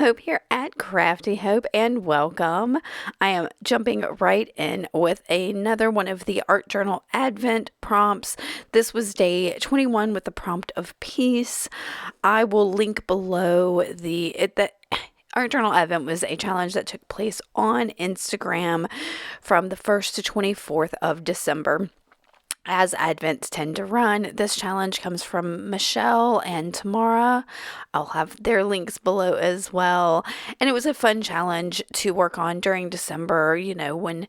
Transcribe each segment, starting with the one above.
Hope here at Crafty Hope, and welcome. I am jumping right in with another one of the Art Journal Advent prompts. This was day 21 with the prompt of peace. I will link below the Art Journal Advent was a challenge that took place on Instagram from the 1st to 24th of December. As Advents tend to run, this challenge comes from Michelle and Tamara. I'll have their links below as well. And it was a fun challenge to work on during December, when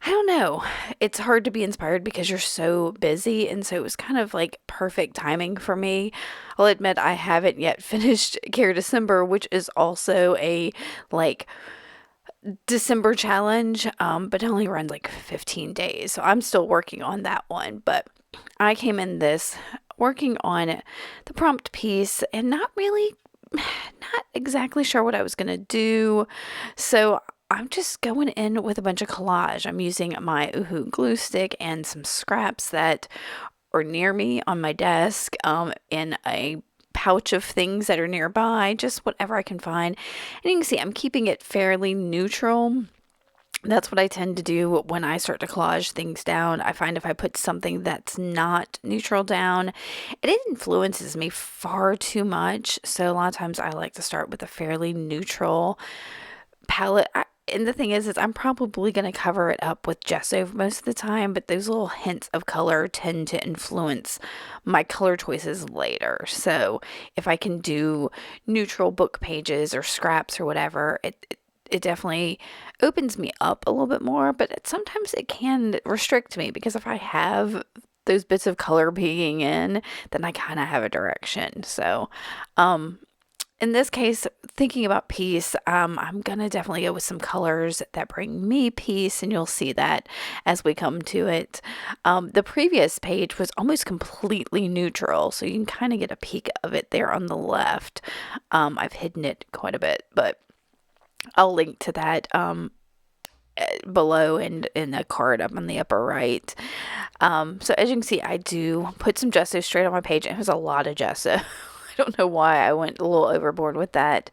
I don't know, it's hard to be inspired because you're so busy. And so it was kind of like perfect timing for me. I'll admit I haven't yet finished Care December, which is also a December challenge, but it only runs like 15 days. So I'm still working on that one. But I came in this working on the prompt piece and not exactly sure what I was going to do. So I'm just going in with a bunch of collage. I'm using my Uhu glue stick and some scraps that are near me on my desk in a pouch of things that are nearby, just whatever I can find. And you can see I'm keeping it fairly neutral. That's what I tend to do when I start to collage things down. I find if I put something that's not neutral down, it influences me far too much. So a lot of times I like to start with a fairly neutral palette. And the thing is I'm probably going to cover it up with gesso most of the time, but those little hints of color tend to influence my color choices later. So if I can do neutral book pages or scraps or whatever, it definitely opens me up a little bit more, but sometimes it can restrict me because if I have those bits of color peeking in, then I kind of have a direction. So, in this case, thinking about peace, I'm going to definitely go with some colors that bring me peace, and you'll see that as we come to it. The previous page was almost completely neutral, so you can kind of get a peek of it there on the left. I've hidden it quite a bit, but I'll link to that below and in a card up on the upper right. So as you can see, I do put some gesso straight on my page. It was a lot of gesso. I don't know why I went a little overboard with that,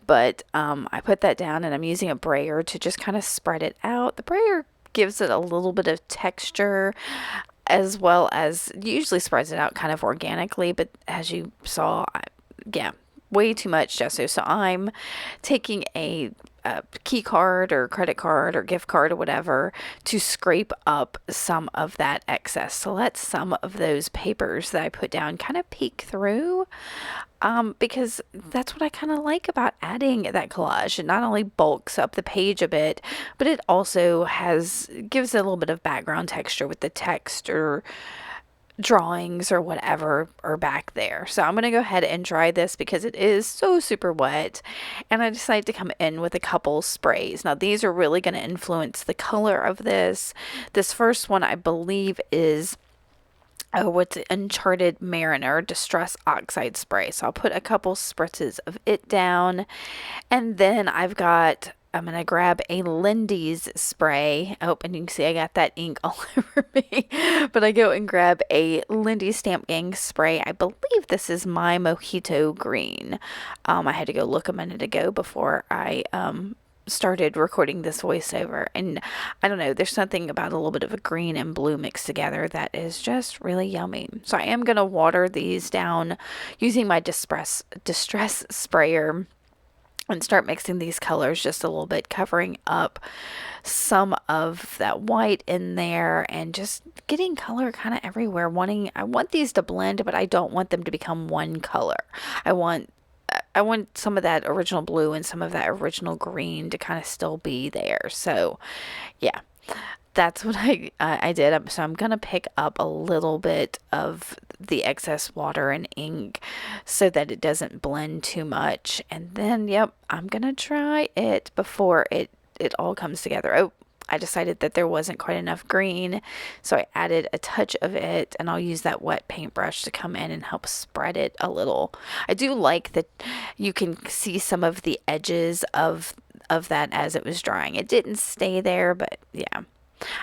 but I put that down and I'm using a brayer to just kind of spread it out. The brayer gives it a little bit of texture as well as usually spreads it out kind of organically, but as you saw, way too much gesso. So I'm taking a key card or credit card or gift card or whatever to scrape up some of that excess. So let some of those papers that I put down kind of peek through, because that's what I kind of like about adding that collage. It not only bulks up the page a bit, but it also gives it a little bit of background texture with the text or drawings or whatever are back there. So I'm going to go ahead and dry this because it is so super wet, and I decided to come in with a couple sprays. Now these are really going to influence the color of this. This first one I believe is what's Uncharted Mariner Distress Oxide Spray. So I'll put a couple spritzes of it down, and then I'm going to grab a Lindy's spray. Oh, and you can see I got that ink all over me. But I go and grab a Lindy Stamp Gang spray. I believe this is my Mojito green. I had to go look a minute ago before I started recording this voiceover. And I don't know, there's something about a little bit of a green and blue mixed together that is just really yummy. So I am going to water these down using my distress sprayer and start mixing these colors just a little bit, covering up some of that white in there and just getting color kind of everywhere. I want these to blend, but I don't want them to become one color. I want some of that original blue and some of that original green to kind of still be there. So yeah, that's what I did. So I'm going to pick up a little bit of the excess water and ink so that it doesn't blend too much. And then, I'm going to try it before it all comes together. Oh, I decided that there wasn't quite enough green, so I added a touch of it, and I'll use that wet paintbrush to come in and help spread it a little. I do like that you can see some of the edges of that as it was drying. It didn't stay there, but yeah.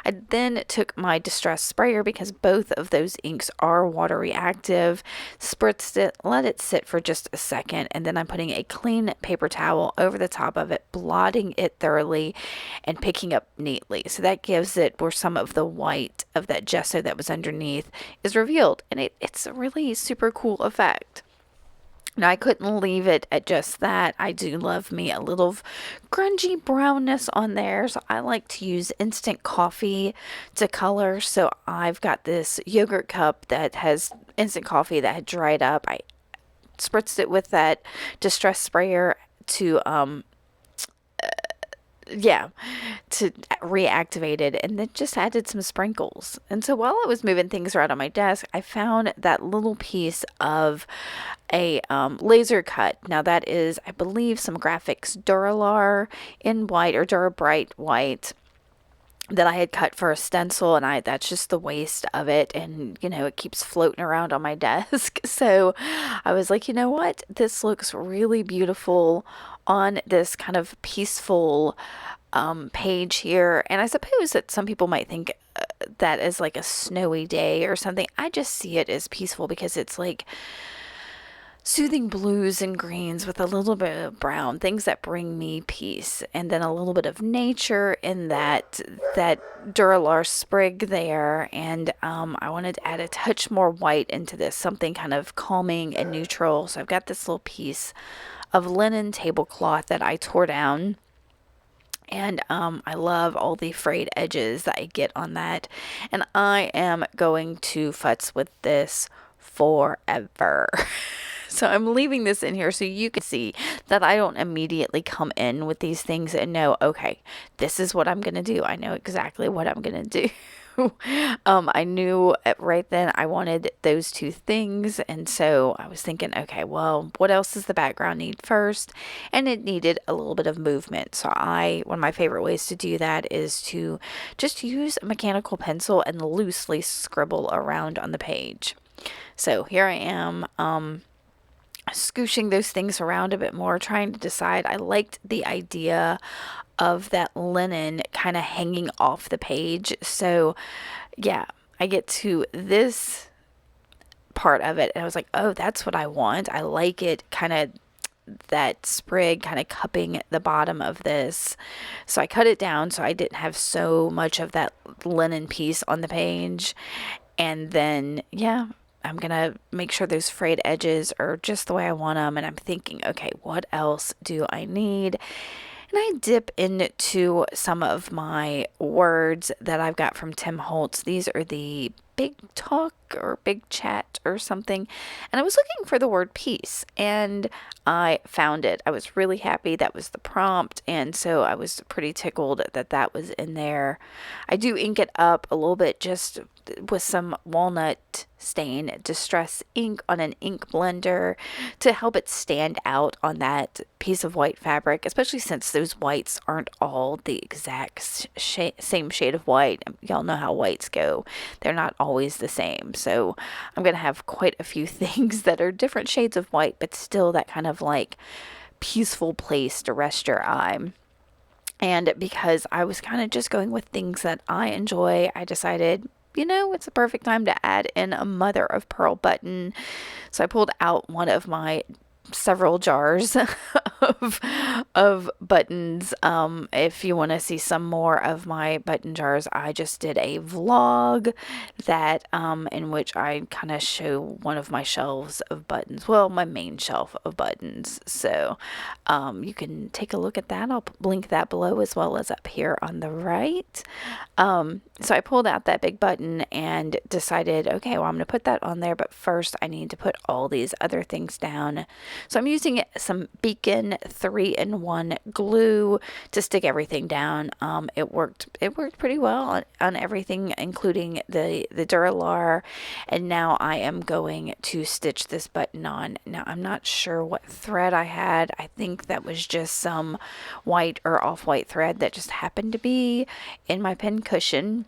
I then took my distress sprayer, because both of those inks are water reactive, spritzed it, let it sit for just a second, and then I'm putting a clean paper towel over the top of it, blotting it thoroughly and picking up neatly. So that gives it where some of the white of that gesso that was underneath is revealed, and it's a really super cool effect. Now, I couldn't leave it at just that. I do love me a little grungy brownness on there, so I like to use instant coffee to color. So I've got this yogurt cup that has instant coffee that had dried up. I spritzed it with that distress sprayer to to reactivate it, and then just added some sprinkles. And so while I was moving things around on my desk, I found that little piece of a laser cut. Now that is, I believe, some graphics Duralar in white, or Durabright white, that I had cut for a stencil, and that's just the waste of it, and it keeps floating around on my desk. So I was like, you know what, this looks really beautiful on this kind of peaceful page here. And I suppose that some people might think that is like a snowy day or something. I just see it as peaceful because it's like soothing blues and greens with a little bit of brown, things that bring me peace, and then a little bit of nature in that Duralar sprig there. And I wanted to add a touch more white into this, something kind of calming and neutral. So I've got this little piece of linen tablecloth that I tore down. And I love all the frayed edges that I get on that. And I am going to futz with this forever. So I'm leaving this in here so you can see that I don't immediately come in with these things and know, okay, this is what I'm going to do. I know exactly what I'm going to do. I knew right then I wanted those two things, and so I was thinking, okay, well, what else does the background need first? And it needed a little bit of movement. So one of my favorite ways to do that is to just use a mechanical pencil and loosely scribble around on the page. So here I am, scooshing those things around a bit more, trying to decide. I liked the idea of that linen kind of hanging off the page. So yeah, I get to this part of it and I was like, oh, that's what I want. I like it, kind of that sprig kind of cupping the bottom of this. So I cut it down so I didn't have so much of that linen piece on the page. And then, yeah, I'm going to make sure those frayed edges are just the way I want them. And I'm thinking, okay, what else do I need? And I dip into some of my words that I've got from Tim Holtz. These are the Big Talk or Big Chat or something. And I was looking for the word peace, and I found it. I was really happy that was the prompt, and so I was pretty tickled that that was in there. I do ink it up a little bit just with some walnut stain distress ink on an ink blender to help it stand out on that piece of white fabric, especially since those whites aren't all the exact same shade of white. Y'all know how whites go. They're not always the same. So I'm going to have quite a few things that are different shades of white, but still that kind of like peaceful place to rest your eye. And because I was kind of just going with things that I enjoy, I decided, it's a perfect time to add in a mother of pearl button. So I pulled out one of my several jars of buttons. If you want to see some more of my button jars, I just did a vlog that in which I kind of show one of my shelves of buttons, well, my main shelf of buttons. So you can take a look at that. I'll link that below as well as up here on the right. So I pulled out that big button and decided, okay, well, I'm going to put that on there, but first I need to put all these other things down. So I'm using some Beacon 3-in-1 glue to stick everything down. It worked pretty well on everything, including the Duralar. And now I am going to stitch this button on. Now I'm not sure what thread I had. I think that was just some white or off-white thread that just happened to be in my pin cushion.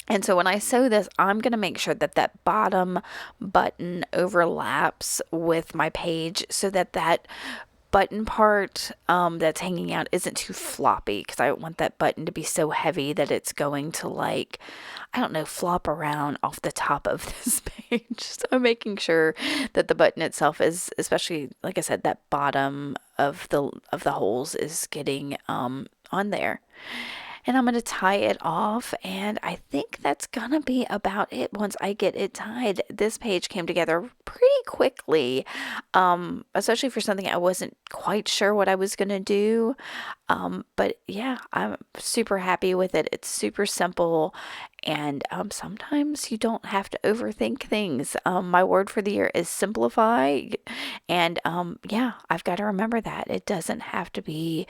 And so when I sew this, I'm going to make sure that that bottom button overlaps with my page so that that button part that's hanging out isn't too floppy, because I don't want that button to be so heavy that it's going to, like, I don't know, flop around off the top of this page. So I'm making sure that the button itself is, especially like I said, that bottom of the holes is getting on there. And I'm going to tie it off, and I think that's going to be about it once I get it tied. This page came together pretty quickly, especially for something I wasn't quite sure what I was going to do. But yeah, I'm super happy with it. It's super simple, and sometimes you don't have to overthink things. My word for the year is simplify, and yeah, I've got to remember that. It doesn't have to be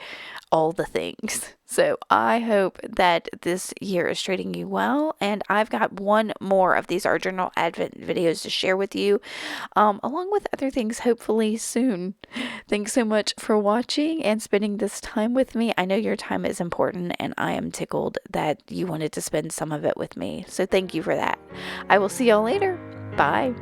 all the things. So I hope that this year is treating you well, and I've got one more of these Art Journal Advent videos to share with you, along with other things hopefully soon. Thanks so much for watching and spending this time with me. I know your time is important, and I am tickled that you wanted to spend some of it with me. So thank you for that. I will see y'all later. Bye.